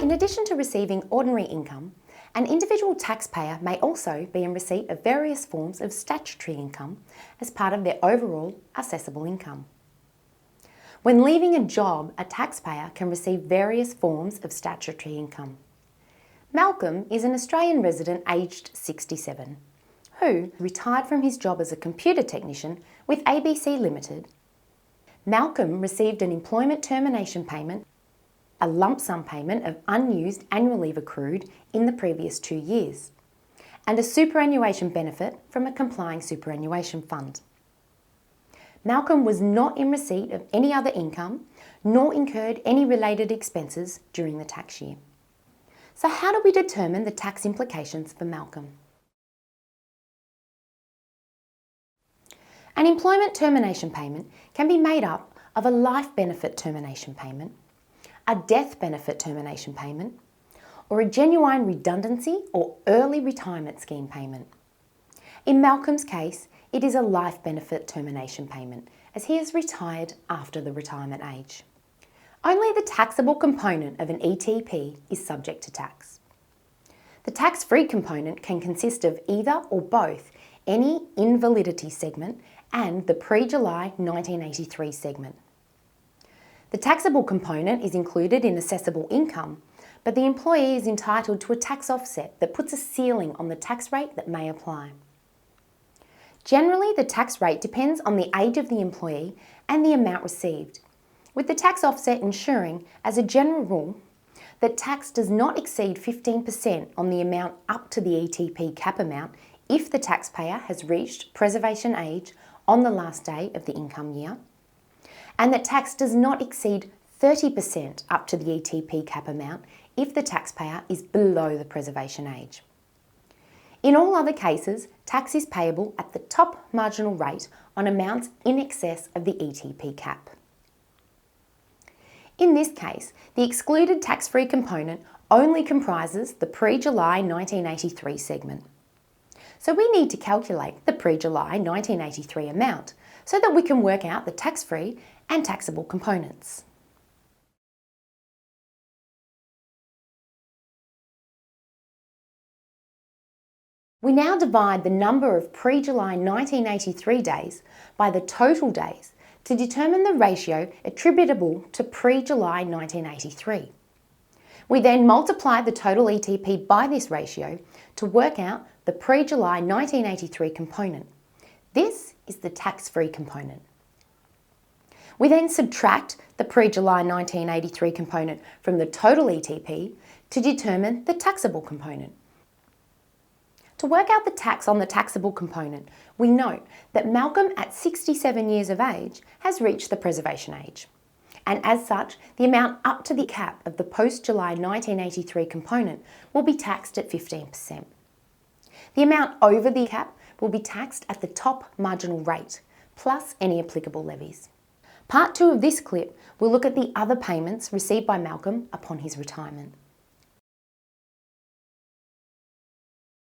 In addition to receiving ordinary income, an individual taxpayer may also be in receipt of various forms of statutory income as part of their overall assessable income. When leaving a job, a taxpayer can receive various forms of statutory income. Malcolm is an Australian resident aged 67 who retired from his job as a computer technician with ABC Limited. Malcolm received an employment termination payment, a lump sum payment of unused annual leave accrued in the previous 2 years, and a superannuation benefit from a complying superannuation fund. Malcolm was not in receipt of any other income, nor incurred any related expenses during the tax year. So how do we determine the tax implications for Malcolm? An employment termination payment can be made up of a life benefit termination payment, a death benefit termination payment, or a genuine redundancy or early retirement scheme payment. In Malcolm's case, it is a life benefit termination payment as he is retired after the retirement age. Only the taxable component of an ETP is subject to tax. The tax-free component can consist of either or both any invalidity segment and the pre-July 1983 segment. The taxable component is included in assessable income, but the employee is entitled to a tax offset that puts a ceiling on the tax rate that may apply. Generally, the tax rate depends on the age of the employee and the amount received, with the tax offset ensuring, as a general rule, that tax does not exceed 15% on the amount up to the ETP cap amount if the taxpayer has reached preservation age on the last day of the income year, and that tax does not exceed 30% up to the ETP cap amount if the taxpayer is below the preservation age. In all other cases, tax is payable at the top marginal rate on amounts in excess of the ETP cap. In this case, the excluded tax-free component only comprises the pre-July 1983 segment. So we need to calculate the pre-July 1983 amount so that we can work out the tax-free and taxable components. We now divide the number of pre-July 1983 days by the total days to determine the ratio attributable to pre-July 1983. We then multiply the total ETP by this ratio to work out the pre-July 1983 component. This is the tax-free component. We then subtract the pre-July 1983 component from the total ETP to determine the taxable component. To work out the tax on the taxable component, we note that Malcolm at 67 years of age has reached the preservation age. And as such, the amount up to the cap of the post-July 1983 component will be taxed at 15%. The amount over the cap will be taxed at the top marginal rate, plus any applicable levies. Part 2 of this clip will look at the other payments received by Malcolm upon his retirement.